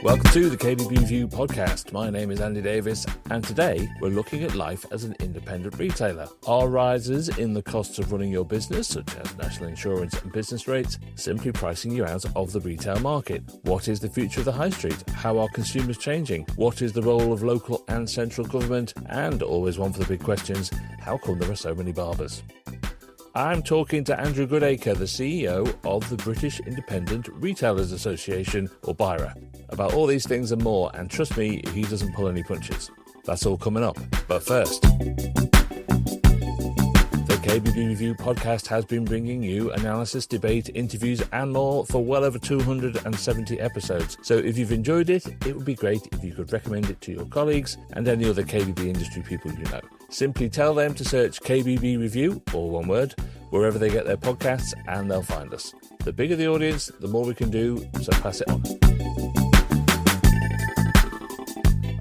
Welcome to the kbbreview podcast. My name is Andy Davies, and today we're looking at life as an independent retailer. Are rises in the costs of running your business, such as national insurance and business rates, simply pricing you out of the retail market? What is the future of the high street? How are consumers changing? What is the role of local and central government? And always one for the big questions, how come there are so many barbers? I'm talking to Andrew Goodacre, the CEO of the British Independent Retailers Association, or BIRA, about all these things and more, and trust me, he doesn't pull any punches. That's all coming up. But first, the kbbreview podcast has been bringing you analysis, debate, interviews and more for well over 270 episodes. So if you've enjoyed it, it would be great if you could recommend it to your colleagues and any other KBB industry people you know. Simply tell them to search kbbreview, all one word, wherever they get their podcasts, and they'll find us. The bigger the audience, the more we can do, so pass it on.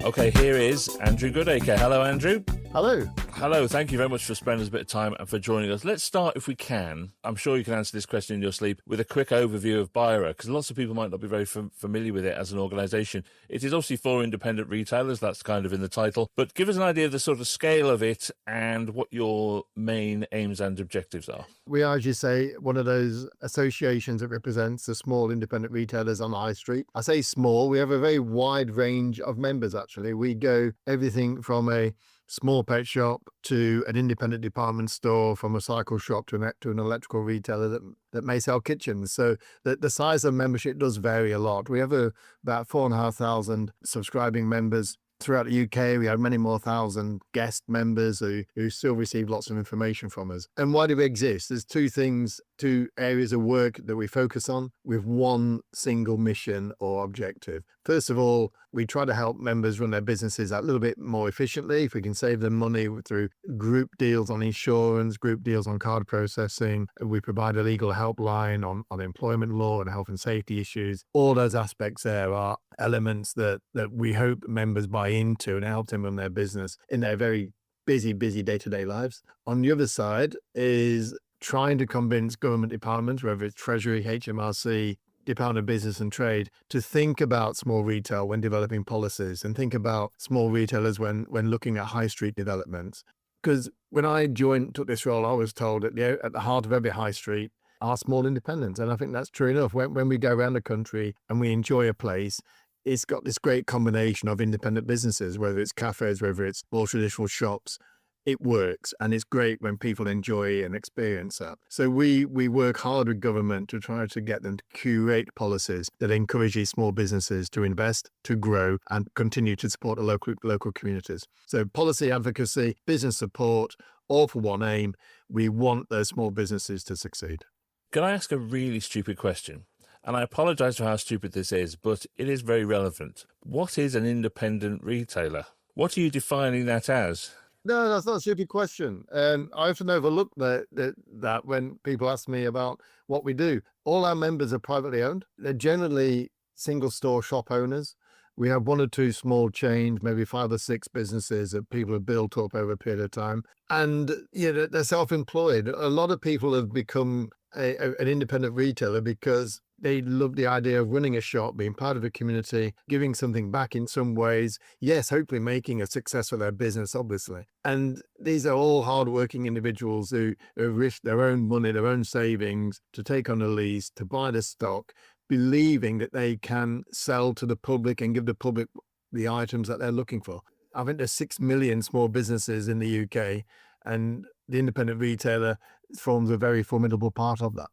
Okay, here is Andrew Goodacre. Hello, Andrew. Hello. Hello, thank you very much for spending a bit of time and for joining us. Let's start, if we can, I'm sure you can answer this question in your sleep, with a quick overview of BIRA, because lots of people might not be very familiar with it as an organisation. It is obviously for independent retailers, that's kind of in the title, but give us an idea of the sort of scale of it and what your main aims and objectives are. We are, as you say, one of those associations that represents the small independent retailers on the high street. I say small, we have a very wide range of members, actually. We go everything from a small pet shop to an independent department store, from a cycle shop to an electrical retailer that may sell kitchens. So the size of membership does vary a lot. We have about 4,500 subscribing members throughout the UK. We have many more thousand guest members who still receive lots of information from us. And why do we exist? There's two areas of work that we focus on with one single mission or objective. First of all, we try to help members run their businesses a little bit more efficiently. If we can save them money through group deals on insurance, group deals on card processing, we provide a legal helpline on employment law and health and safety issues. All those aspects there are elements that we hope members buy into and help them run their business in their very busy day-to-day lives. On the other side is trying to convince government departments, whether it's Treasury, HMRC, Department of Business and Trade, to think about small retail when developing policies and think about small retailers when looking at high street developments. Because when I took this role, I was told at the heart of every high street are small independents. And I think that's true enough. When we go around the country and we enjoy a place, it's got this great combination of independent businesses, whether it's cafes, whether it's more traditional shops. It works, and it's great when people enjoy and experience that. So we work hard with government to try to get them to curate policies that encourage these small businesses to invest, to grow, and continue to support the local communities. So policy advocacy, business support, all for one aim. We want those small businesses to succeed. Can I ask a really stupid question? And I apologise for how stupid this is, but it is very relevant. What is an independent retailer? What are you defining that as? No, that's not a stupid question. I often overlook that when people ask me about what we do. All our members are privately owned. They're generally single store shop owners. We have one or two small chains, maybe 5 or 6 businesses that people have built up over a period of time. And they're self-employed. A lot of people have become an independent retailer because they love the idea of running a shop, being part of a community, giving something back in some ways. Yes, hopefully making a success of their business, obviously. And these are all hardworking individuals who risk their own money, their own savings to take on a lease, to buy the stock, believing that they can sell to the public and give the public the items that they're looking for. I think there's 6 million small businesses in the UK, and the independent retailer forms a very formidable part of that.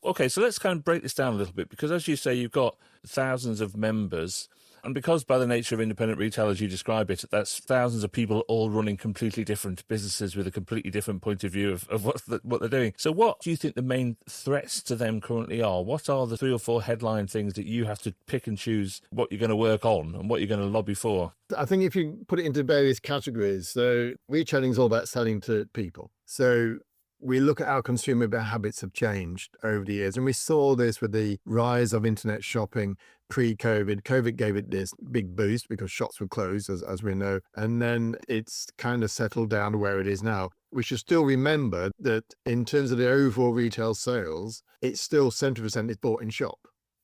Okay, so let's kind of break this down a little bit, because as you say, you've got thousands of members, and because by the nature of independent retail, as you describe it, that's thousands of people all running completely different businesses with a completely different point of view of what they're doing. So what do you think the main threats to them currently are? What are the 3 or 4 headline things that you have to pick and choose what you're going to work on and what you're going to lobby for? I think if you put it into various categories, so retailing is all about selling to people. So we look at how consumer habits have changed over the years. And we saw this with the rise of internet shopping pre-COVID. COVID gave it this big boost because shops were closed, as we know. And then it's kind of settled down to where it is now. We should still remember that in terms of the overall retail sales, it's still 70% is bought in shop.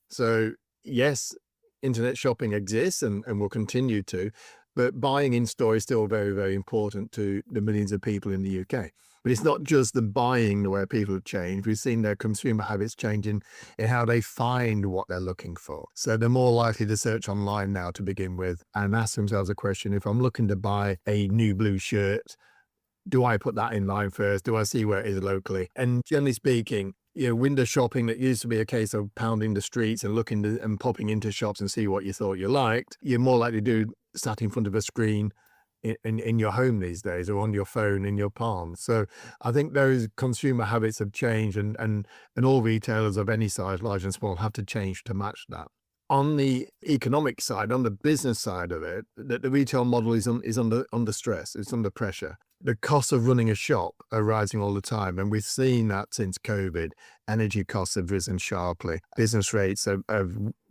So yes, internet shopping exists and will continue to, but buying in store is still very, very important to the millions of people in the UK. But it's not just the buying where people have changed. We've seen their consumer habits changing in how they find what they're looking for. So they're more likely to search online now to begin with and ask themselves a question: if I'm looking to buy a new blue shirt, do I put that in line first? Do I see where it is locally? And generally speaking, window shopping that used to be a case of pounding the streets and looking and popping into shops and see what you thought you liked, you're more likely to do sat in front of a screen in your home these days, or on your phone in your palm. So I think those consumer habits have changed, and all retailers of any size, large and small, have to change to match that. On the economic side, on the business side of it, that the retail model is under stress, it's under pressure. The costs of running a shop are rising all the time, and we've seen that since COVID. Energy costs have risen sharply. Business rates have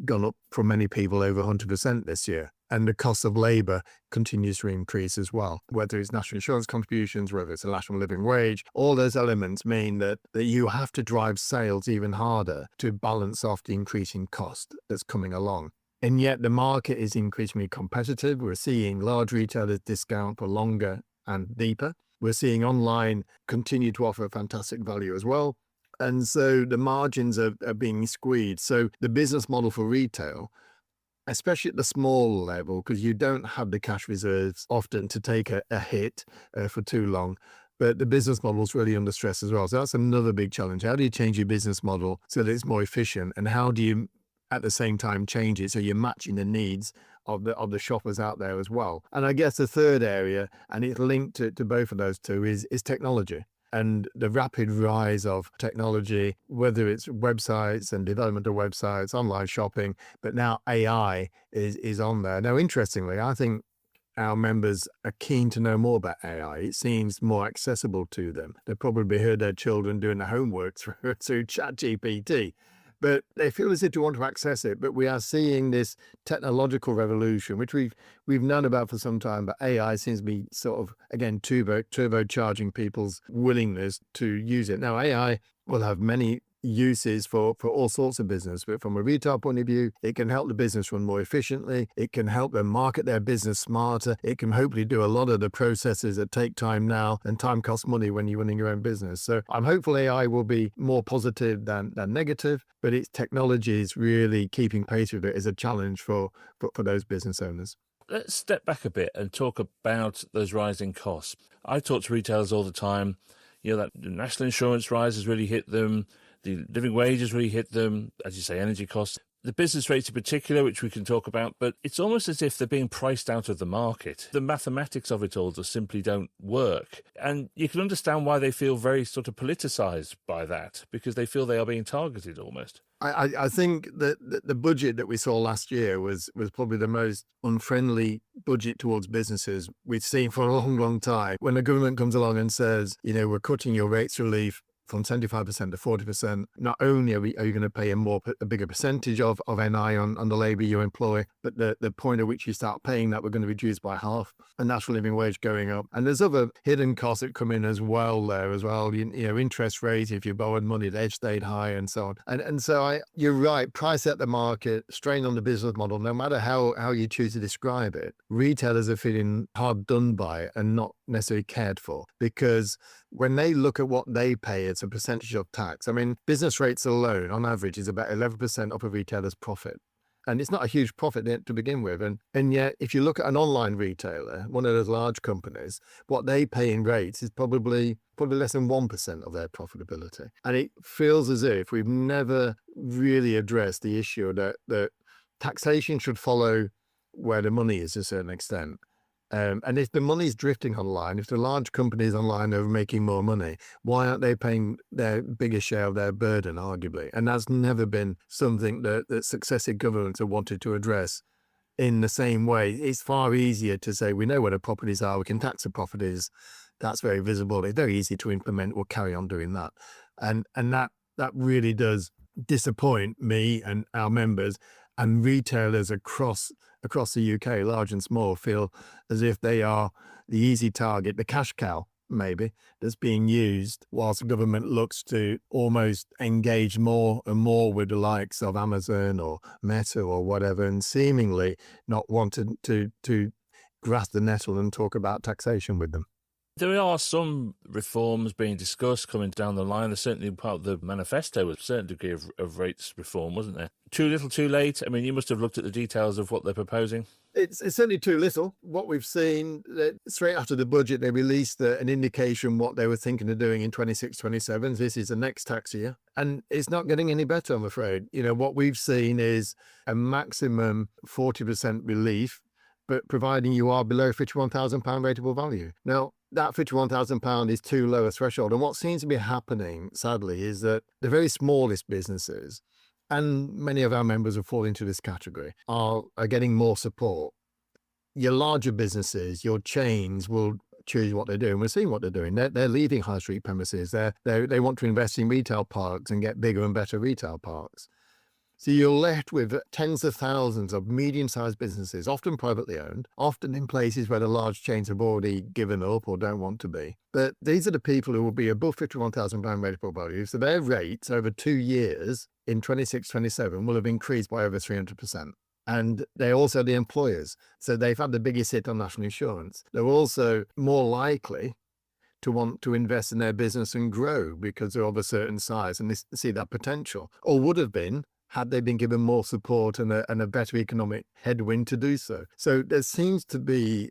gone up for many people over 100% this year. And the cost of labour continues to increase as well, whether it's national insurance contributions, whether it's a national living wage. All those elements mean that you have to drive sales even harder to balance off the increasing cost that's coming along. And yet the market is increasingly competitive. We're seeing large retailers discount for longer and deeper. We're seeing online continue to offer fantastic value as well. And so the margins are being squeezed. So the business model for retail, especially at the small level, because you don't have the cash reserves often to take a hit for too long. But the business model is really under stress as well. So that's another big challenge. How do you change your business model so that it's more efficient? And how do you, at the same time, change it so you're matching the needs of the shoppers out there as well? And I guess the third area, and it's linked to both of those two, is technology. And the rapid rise of technology, whether it's websites and development of websites, online shopping, but now AI is on there. Now, interestingly, I think our members are keen to know more about AI. It seems more accessible to them. They probably heard their children doing the homework through ChatGPT. But they feel as if they want to access it. But we are seeing this technological revolution, which we've known about for some time. But AI seems to be sort of, again, turbocharging people's willingness to use it. Now, AI will have many uses for all sorts of business, but from a retail point of view, it can help the business run more efficiently. It can help them market their business smarter. It can hopefully do a lot of the processes that take time now, and time costs money when you're running your own business. So I'm hopeful AI will be more positive than negative, but its technology is really keeping pace with it is a challenge for those business owners. Let's step back a bit and talk about those rising costs. I talk to retailers all the time. That the national insurance rise has really hit them. The living wages really hit them, as you say, energy costs, the business rates in particular, which we can talk about, but it's almost as if they're being priced out of the market. The mathematics of it all just simply don't work. And you can understand why they feel very sort of politicized by that, because they feel they are being targeted almost. I think that the budget that we saw last year was probably the most unfriendly budget towards businesses we've seen for a long, long time. When the government comes along and says, we're cutting your rates relief from 75% to 40%, not only are you going to pay a bigger percentage of NI on the labour you employ, but the point at which you start paying that, we're going to reduce by half, a national living wage going up. And there's other hidden costs that come in as well there as well. Interest rates, if you borrowed money, they've stayed high and so on. And so you're right, price at the market, strain on the business model, no matter how you choose to describe it, retailers are feeling hard done by and not necessarily cared for, because when they look at what they pay as a percentage of tax, I mean, business rates alone on average is about 11% of a retailer's profit. And it's not a huge profit to begin with. And yet, if you look at an online retailer, one of those large companies, what they pay in rates is probably less than 1% of their profitability. And it feels as if we've never really addressed the issue that taxation should follow where the money is to a certain extent. And if the money's drifting online, if the large companies online are making more money, why aren't they paying their biggest share of their burden, arguably? And that's never been something that successive governments have wanted to address in the same way. It's far easier to say, we know where the properties are, we can tax the properties. That's very visible. It's very easy to implement. We'll carry on doing that. And that really does disappoint me and our members, and retailers across the UK, large and small, feel as if they are the easy target, the cash cow, maybe, that's being used whilst the government looks to almost engage more and more with the likes of Amazon or Meta or whatever, and seemingly not wanting to grasp the nettle and talk about taxation with them. There are some reforms being discussed coming down the line. There's certainly part of the manifesto was a certain degree of rates reform, wasn't there? Too little, too late? I mean, you must have looked at the details of what they're proposing. It's certainly too little. What we've seen, straight after the budget, they released an indication what they were thinking of doing in 26, 27. This is the next tax year. And it's not getting any better, I'm afraid. What we've seen is a maximum 40% relief, but providing you are below £51,000 rateable value. Now, that £51,000 is too low a threshold. And what seems to be happening, sadly, is that the very smallest businesses, and many of our members who fall into this category, are getting more support. Your larger businesses, your chains will choose what they're doing. We're seeing what they're doing. They're leaving high street premises. They want to invest in retail parks and get bigger and better retail parks. So you're left with tens of thousands of medium-sized businesses, often privately owned, often in places where the large chains have already given up or don't want to be. But these are the people who will be above £51,000 rateable value. So their rates over 2 years in 26, 27 will have increased by over 300%. And they're also the employers. So they've had the biggest hit on national insurance. They're also more likely to want to invest in their business and grow because they're of a certain size and they see that potential, or would have been had they been given more support and a better economic headwind to do so. So there seems to be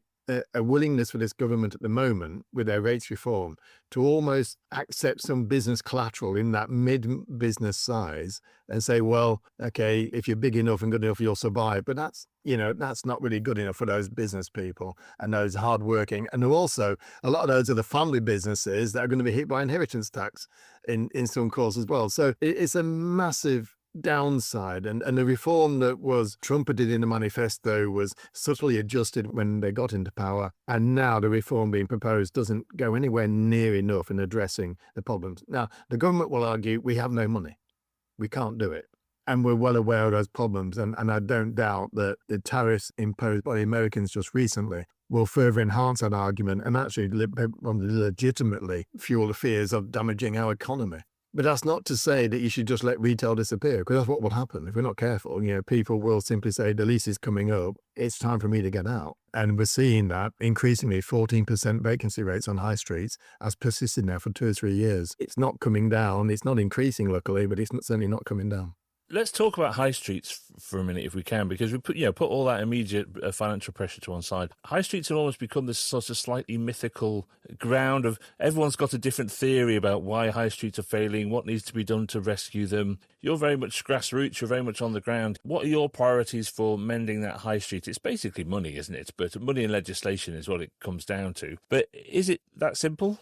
a willingness for this government at the moment with their rates reform to almost accept some business collateral in that mid-business size and say, well, okay, if you're big enough and good enough, you'll survive. But that's not really good enough for those business people and those hardworking. And also, a lot of those are the family businesses that are going to be hit by inheritance tax in some course as well. So it's a massive downside, and the reform that was trumpeted in the manifesto was subtly adjusted when they got into power, and now the reform being proposed doesn't go anywhere near enough in addressing the problems. Now, the government will argue we have no money, we can't do it, and we're well aware of those problems, and I don't doubt that the tariffs imposed by the Americans just recently will further enhance that argument and actually legitimately fuel the fears of damaging our economy. But that's not to say that you should just let retail disappear, because that's what will happen. If we're not careful, people will simply say, the lease is coming up, it's time for me to get out. And we're seeing that increasingly 14% vacancy rates on high streets has persisted now for 2 or 3 years. It's not coming down. It's not increasing, luckily, but it's certainly not coming down. Let's talk about high streets for a minute, if we can, because we put all that immediate financial pressure to one side. High streets have almost become this sort of slightly mythical ground of everyone's got a different theory about why high streets are failing, what needs to be done to rescue them. You're very much grassroots, you're very much on the ground. What are your priorities for mending that high street? It's basically money, isn't it? But money and legislation is what it comes down to. But is it that simple?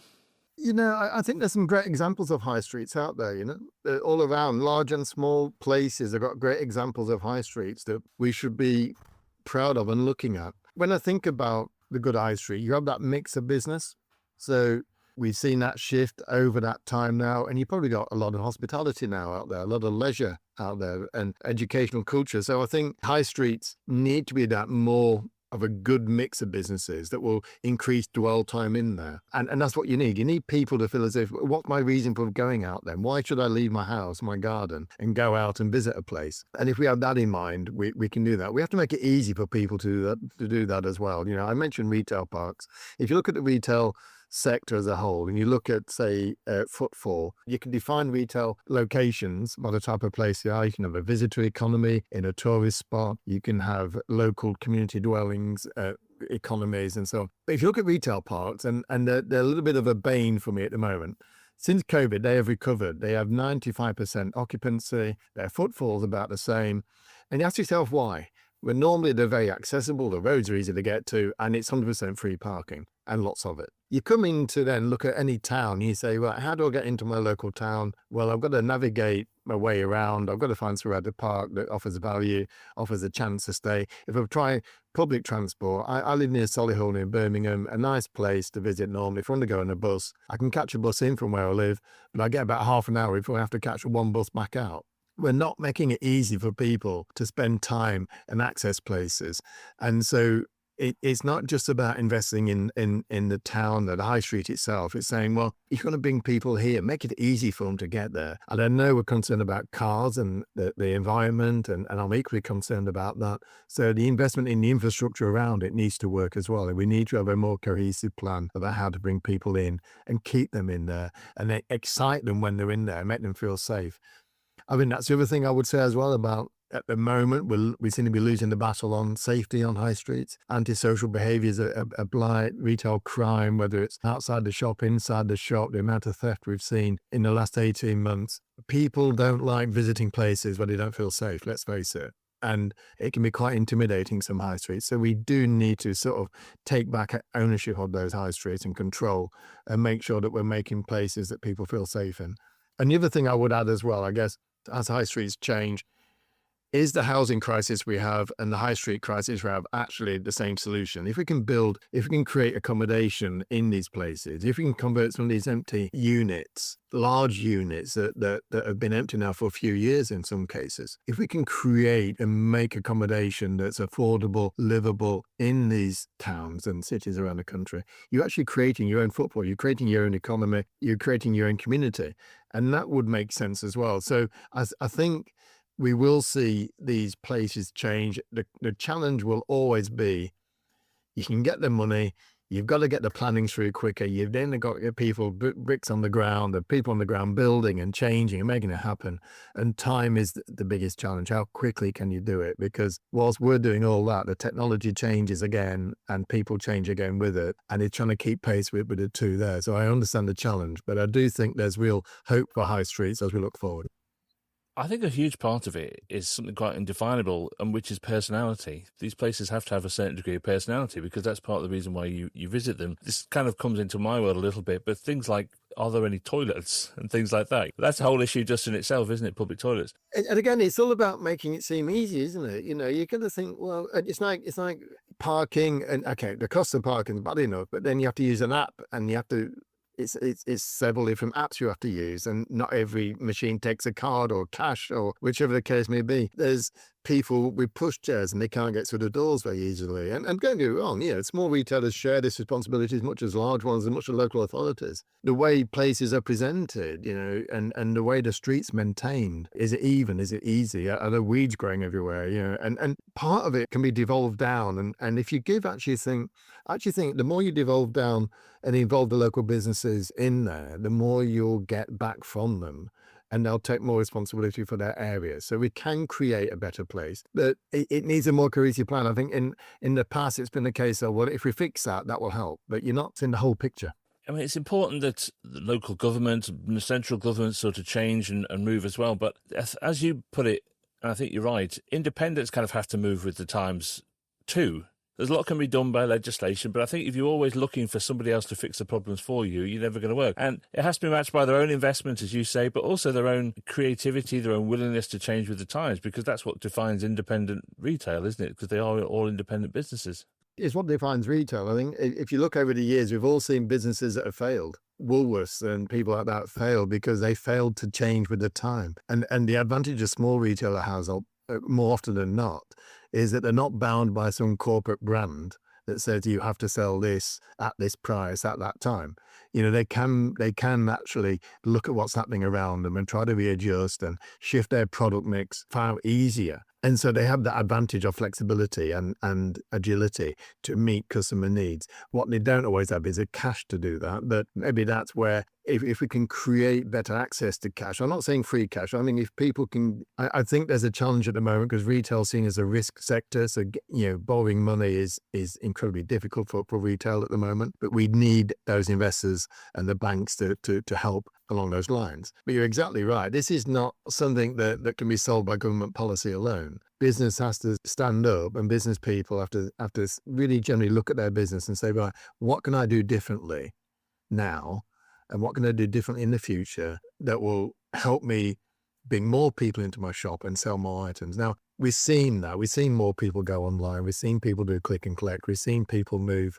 I think there's some great examples of high streets out there, all around, large and small places. They've got great examples of high streets that we should be proud of and looking at. When I think about the good high street, you have that mix of business. So we've seen that shift over that time now, and you've probably got a lot of hospitality now out there, a lot of leisure out there and educational culture. So I think high streets need to be that more of a good mix of businesses that will increase dwell time in there. And that's what you need. You need people to feel as if, what's my reason for going out then? Why should I leave my house, my garden, and go out and visit a place? And if we have that in mind, we can do that. We have to make it easy for people to do that as well. I mentioned retail parks. If you look at the retail sector as a whole, and you look at, say, footfall, you can define retail locations by the type of place they are. You can have a visitor economy in a tourist spot. You can have local community dwellings, economies, and so on. But if you look at retail parks, and they're a little bit of a bane for me at the moment. Since COVID, they have recovered. They have 95% occupancy. Their footfall's about the same. And you ask yourself why. Well, normally they're very accessible, the roads are easy to get to, and it's 100% free parking, and lots of it. You come in to then look at any town, you say, well, how do I get into my local town? Well, I've got to navigate my way around. I've got to find somewhere to park that offers value, offers a chance to stay. If I try public transport, I live near Solihull in Birmingham, a nice place to visit normally. If I want to go on a bus, I can catch a bus in from where I live, but I get about half an hour before I have to catch one bus back out. We're not making it easy for people to spend time and access places. And so it's not just about investing in the town, the high street itself. It's saying, well, you're going to bring people here, make it easy for them to get there. And I know we're concerned about cars and the environment, and I'm equally concerned about that. So the investment in the infrastructure around it needs to work as well. And we need to have a more cohesive plan about how to bring people in and keep them in there and then excite them when they're in there and make them feel safe. I mean, that's the other thing I would say as well about at the moment, we seem to be losing the battle on safety on high streets. Antisocial behaviours are blight, retail crime, whether it's outside the shop, inside the shop, the amount of theft we've seen in the last 18 months. People don't like visiting places where they don't feel safe, let's face it. And it can be quite intimidating, some high streets. So we do need to sort of take back ownership of those high streets and control and make sure that we're making places that people feel safe in. And the other thing I would add as well, I guess, as high streets change, is the housing crisis we have and the high street crisis we have actually the same solution? If we can create accommodation in these places, if we can convert some of these empty units, large units that have been empty now for a few years in some cases, if we can create and make accommodation that's affordable, livable in these towns and cities around the country, you're actually creating your own footfall, you're creating your own economy, you're creating your own community. And that would make sense as well. So I think we will see these places change. The challenge will always be, you can get the money, you've got to get the planning through quicker. You've then got to get people, bricks on the ground, the people on the ground building and changing and making it happen. And time is the biggest challenge. How quickly can you do it? Because whilst we're doing all that, the technology changes again and people change again with it. And it's trying to keep pace with the two there. So I understand the challenge, but I do think there's real hope for high streets as we look forward. I think a huge part of it is something quite indefinable, and which is personality. These places have to have a certain degree of personality because that's part of the reason why you visit them. This kind of comes into my world a little bit, but things like, are there any toilets and things like that? That's a whole issue just in itself, isn't it? Public toilets. And again, it's all about making it seem easy, isn't it? You know, you're going to think, well, it's like parking, and okay, the cost of parking is bad enough, but then you have to use an app and you have to, it's several different apps you have to use, and not every machine takes a card or cash or whichever the case may be. There's people with pushchairs and they can't get through the doors very easily. And don't get me wrong, you know, small retailers share this responsibility as much as large ones and much as local authorities. The way places are presented, you know, and the way the streets maintained, is it even? Is it easy? Are there weeds growing everywhere? You know, and part of it can be devolved down. And if you give actually think the more you devolve down and involve the local businesses in there, the more you'll get back from them. And they'll take more responsibility for their area. So we can create a better place, but it needs a more cohesive plan. I think in the past, it's been the case of, well, if we fix that, that will help, but you're not seeing the whole picture. I mean, it's important that the local government and the central government sort of change and move as well. But as you put it, and I think you're right, independents kind of have to move with the times too. There's a lot can be done by legislation, but I think if you're always looking for somebody else to fix the problems for you, you're never going to work. And it has to be matched by their own investment, as you say, but also their own creativity, their own willingness to change with the times, because that's what defines independent retail, isn't it? Because they are all independent businesses. It's what defines retail. I think if you look over the years, we've all seen businesses that have failed. Woolworths and people like that failed because they failed to change with the time. And the advantage a small retailer has, more often than not, is that they're not bound by some corporate brand that says you have to sell this at this price at that time. You know, they can actually look at what's happening around them and try to readjust and shift their product mix far easier. And so they have that advantage of flexibility and agility to meet customer needs. What they don't always have is a cash to do that. But maybe that's where, if we can create better access to cash, I'm not saying free cash. I mean, if people can, I think there's a challenge at the moment because retail is seen as a risk sector. So, you know, borrowing money is incredibly difficult for retail at the moment. But we need those investors and the banks to help along those lines. But you're exactly right. This is not something that can be solved by government policy alone. Business has to stand up, and business people have to really generally look at their business and say, right, what can I do differently now? And what can I do differently in the future that will help me bring more people into my shop and sell more items? Now, we've seen that. We've seen more people go online. We've seen people do click and collect. We've seen people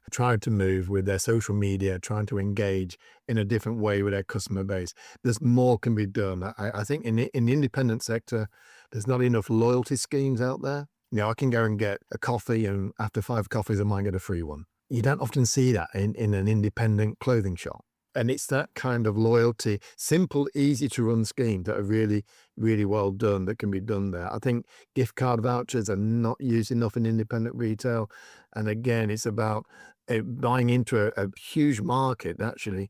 trying to move with their social media, trying to engage in a different way with their customer base. There's more can be done. I think in the independent sector, there's not enough loyalty schemes out there. I can go and get a coffee, and after 5 coffees, I might get a free one. You don't often see that in an independent clothing shop. And it's that kind of loyalty, simple, easy to run schemes that are really, really well done that can be done there. I think gift card vouchers are not used enough in independent retail. And again, it's about buying into a huge market that actually,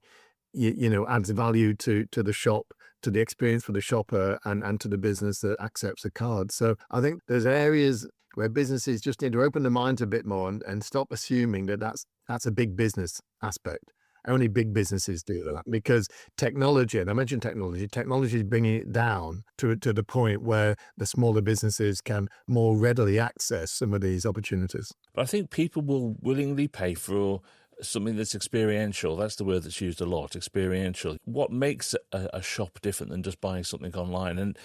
adds value to the shop, to the experience for the shopper, and to the business that accepts a card. So I think there's areas where businesses just need to open their minds a bit more and stop assuming that that's a big business aspect. Only big businesses do that, because technology, and I mentioned technology is bringing it down to the point where the smaller businesses can more readily access some of these opportunities. But I think people will willingly pay for something that's experiential. That's the word that's used a lot, experiential. What makes a shop different than just buying something online? And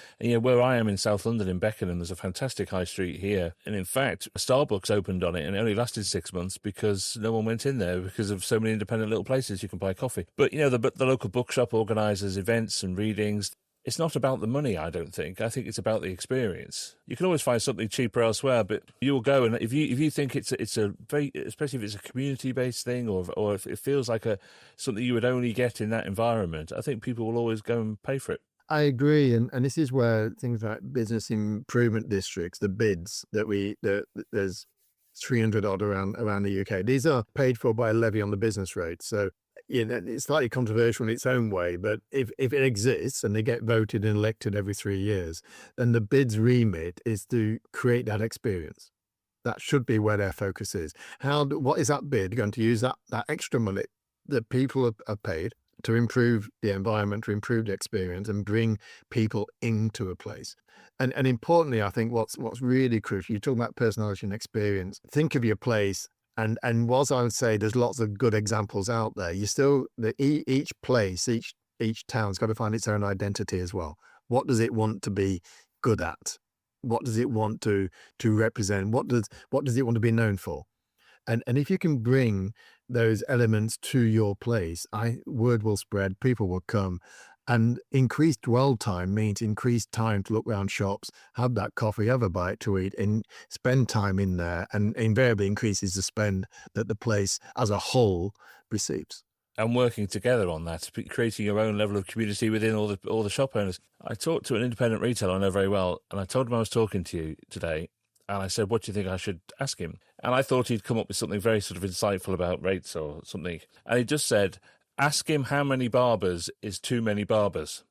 where I am in South London, in Beckenham, there's a fantastic high street here. And in fact, Starbucks opened on it, and it only lasted 6 months because no one went in there because of so many independent little places you can buy coffee. But, the local bookshop organises events and readings. It's not about the money, I don't think. I think it's about the experience. You can always find something cheaper elsewhere, but you'll go, and if you think it's a very, especially if it's a community-based thing, or if it feels like something you would only get in that environment, I think people will always go and pay for it. I agree, and this is where things like business improvement districts, the bids there's 300 odd around the UK. These are paid for by a levy on the business rate. So it's slightly controversial in its own way, but if it exists and they get voted and elected every 3 years, then the bid's remit is to create that experience. That should be where their focus is. What is that bid going to use that extra money that people are paid to improve the environment, to improve the experience, and bring people into a place? And importantly, I think what's really crucial, you talk about personality and experience. Think of your place. And whilst I would say there's lots of good examples out there, each place, each town's got to find its own identity as well. What does it want to be good at? What does it want to represent? What does it want to be known for? And if you can bring those elements to your place, word will spread, people will come. And increased dwell time means increased time to look around shops, have that coffee, have a bite to eat, and spend time in there, and invariably increases the spend that the place as a whole receives. And working together on that, creating your own level of community within all the shop owners. I talked to an independent retailer I know very well, and I told him I was talking to you today, and I said, what do you think I should ask him? And I thought he'd come up with something very sort of insightful about rates or something. And he just said, ask him how many barbers is too many barbers.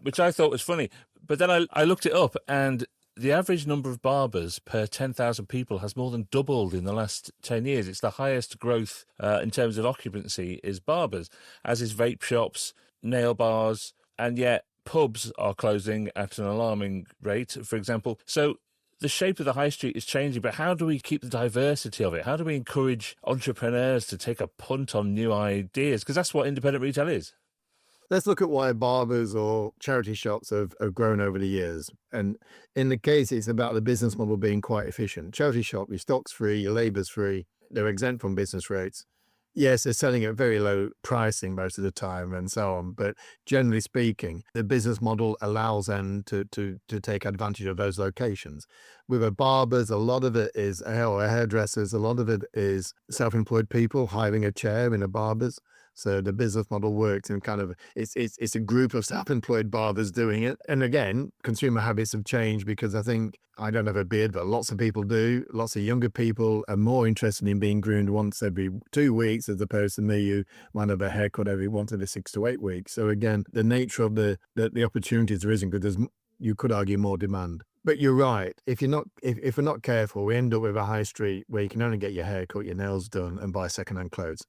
Which I thought was funny. But then I looked it up, and the average number of barbers per 10,000 people has more than doubled in the last 10 years. It's the highest growth in terms of occupancy is barbers, as is vape shops, nail bars, and yet pubs are closing at an alarming rate, for example. So the shape of the high street is changing, but how do we keep the diversity of it? How do we encourage entrepreneurs to take a punt on new ideas? Because that's what independent retail is. Let's look at why barbers or charity shops have grown over the years. And in the case, it's about the business model being quite efficient. Charity shop, your stock's free, your labour's free, they're exempt from business rates. Yes, they're selling at very low pricing most of the time and so on. But generally speaking, the business model allows them to take advantage of those locations. With a barbers, a lot of it is, or hairdressers, a lot of it is self-employed people hiring a chair in a barber's. So the business model works in kind of, it's a group of self-employed barbers doing it. And again, consumer habits have changed, because I don't have a beard, but lots of people do. Lots of younger people are more interested in being groomed once every 2 weeks, as opposed to me, who might have a haircut every once every 6 to 8 weeks. So again, the nature of the opportunities there isn't good. You could argue more demand. But you're right. If we're not careful, we end up with a high street where you can only get your hair cut, your nails done, and buy secondhand clothes.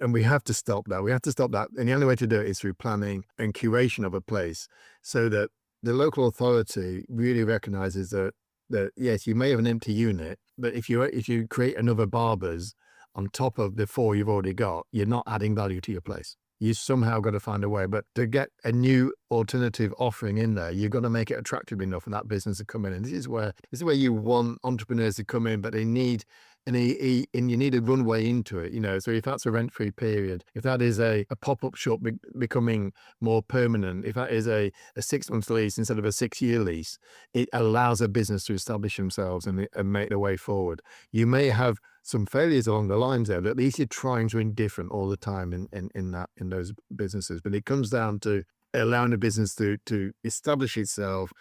And we have to stop that. We have to stop that. And the only way to do it is through planning and curation of a place, so that the local authority really recognises that yes, you may have an empty unit, but if you create another barber's on top of the 4 you've already got, you're not adding value to your place. You somehow got to find a way. But to get a new alternative offering in there, you've got to make it attractive enough for that business to come in. And this is where you want entrepreneurs to come in, but they need and and you need a runway into it, so if that's a rent-free period, if that is a pop-up shop becoming more permanent, if that is a 6-month lease instead of a 6-year lease, it allows a business to establish themselves and make their way forward. You may have some failures along the lines there, but at least you're trying something different all the time in those businesses. But it comes down to allowing the business to establish itself,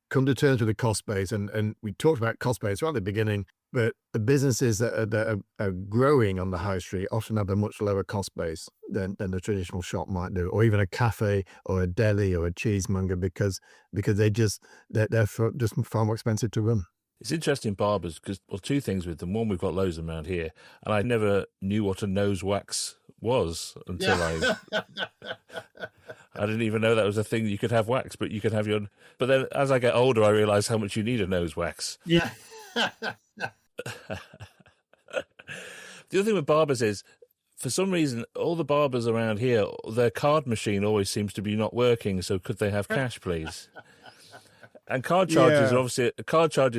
come to terms with the cost base. And we talked about cost base right at the beginning, but the businesses that are growing on the high street often have a much lower cost base than the traditional shop might do, or even a cafe or a deli or a cheesemonger, because they're just far more expensive to run. It's interesting, barbers, because, well, two things with them. One, we've got loads of them around here, and I never knew what a nose wax was until I didn't even know that was a thing. You could have wax, but you could have your... But then as I get older, I realise how much you need a nose wax. Yeah. The other thing with barbers is, for some reason, all the barbers around here, their card machine always seems to be not working, so could they have cash, please? And card charges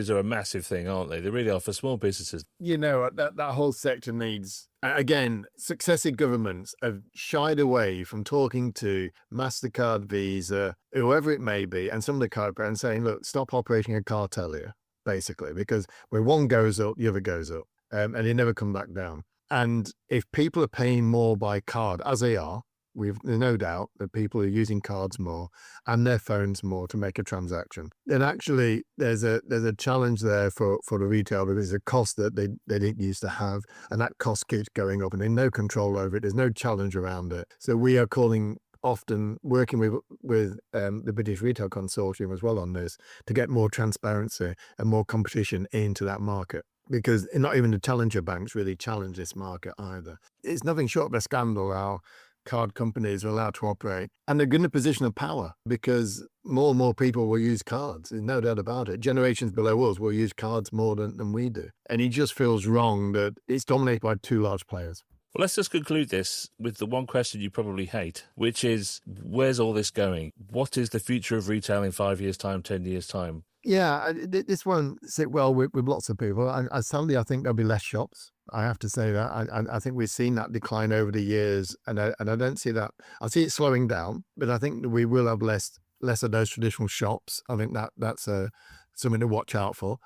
are a massive thing, aren't they? They really are for small businesses. That whole sector needs, again, successive governments have shied away from talking to MasterCard, Visa, whoever it may be, and some of the card brands saying, look, stop operating a cartel here, basically, because when one goes up, the other goes up, and they never come back down. And if people are paying more by card, as they are, there's no doubt that people are using cards more and their phones more to make a transaction, then actually there's a challenge there for the retailer. There's a cost that they didn't used to have, and that cost keeps going up, and they have no control over it. There's no challenge around it. So we are often working with the British Retail Consortium as well on this, to get more transparency and more competition into that market, because not even the challenger banks really challenge this market either. It's nothing short of a scandal how card companies are allowed to operate, and they're in a position of power because more and more people will use cards. There's no doubt about it. Generations below us will use cards more than we do, and it just feels wrong that it's dominated by two large players. Well, let's just conclude this with the one question you probably hate, which is, where's all this going? What is the future of retail in 5 years' time, 10 years' time? Yeah, this won't sit well with lots of people. Sadly, I think there'll be less shops. I have to say that. I think we've seen that decline over the years, and I don't see that. I see it slowing down, but I think that we will have less of those traditional shops. I think that's something to watch out for.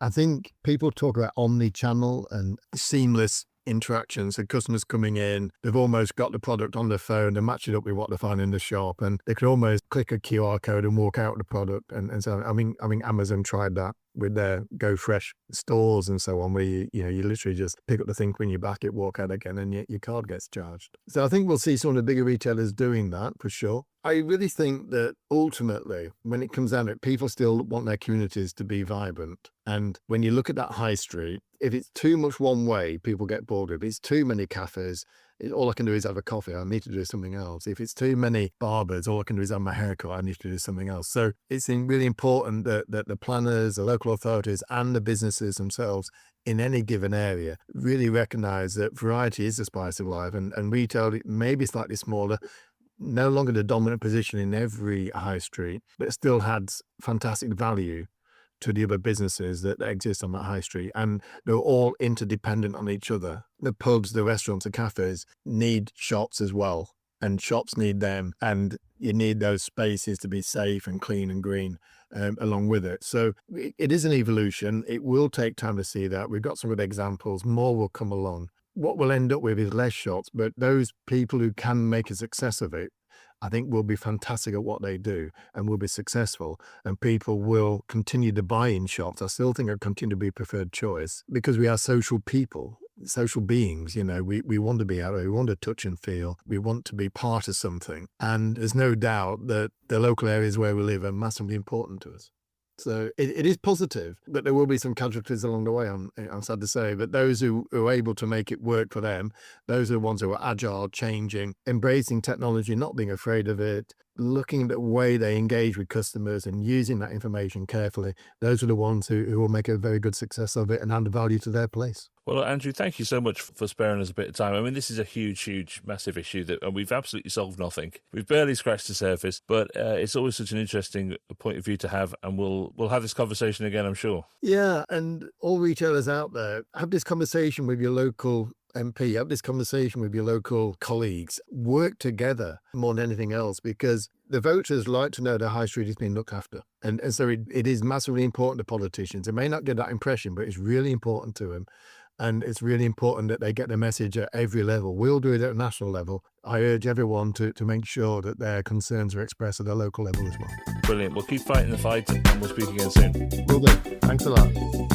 I think people talk about omni-channel and seamless interactions, and customers coming in, they've almost got the product on their phone, they match it up with what they find in the shop, and they can almost click a QR code and walk out with the product. And so I mean Amazon tried that with their Go Fresh stores and so on, where you literally just pick up the thing, when you back it, walk out again, and your card gets charged. So I think we'll see some of the bigger retailers doing that for sure. I really think that ultimately, when it comes down to it, people still want their communities to be vibrant. And when you look at that high street, if it's too much one way, people get bored of it. If it's too many cafes, all I can do is have a coffee. I need to do something else. If it's too many barbers, all I can do is have my haircut. I need to do something else. So it's really important that the planners, the local authorities, and the businesses themselves in any given area really recognize that variety is the spice of life, and retail may be slightly smaller, no longer the dominant position in every high street, but it still has fantastic value to the other businesses that exist on that high street, and they're all interdependent on each other. The pubs, the restaurants, the cafes need shops as well, and shops need them, and you need those spaces to be safe and clean and green along with it. So it is an evolution. It will take time to see that. We've got some good examples. More will come along. What we'll end up with is less shops, but those people who can make a success of it, I think, will be fantastic at what they do and will be successful, and people will continue to buy in shops. I still think it'll continue to be preferred choice, because we are social people, social beings. We want to be out there, we want to touch and feel, we want to be part of something. And there's no doubt that the local areas where we live are massively important to us. So it is positive, but there will be some casualties along the way, I'm sad to say. But those who are able to make it work for them, those are the ones who are agile, changing, embracing technology, not being afraid of it, looking at the way they engage with customers and using that information carefully, those are the ones who will make a very good success of it and add value to their place. Well, Andrew, thank you so much for sparing us a bit of time. I mean, this is a huge, massive issue that we've absolutely solved nothing. We've barely scratched the surface, but it's always such an interesting point of view to have, and we'll have this conversation again, I'm sure. Yeah, and all retailers out there, have this conversation with your local MP, have this conversation with your local colleagues, work together more than anything else, because the voters like to know the high street is being looked after. And so it is massively important to politicians. They may not get that impression, but it's really important to them. And it's really important that they get the message at every level. We'll do it at a national level. I urge everyone to make sure that their concerns are expressed at a local level as well. Brilliant. We'll keep fighting the fight, and we'll speak again soon. Will do. Thanks a lot.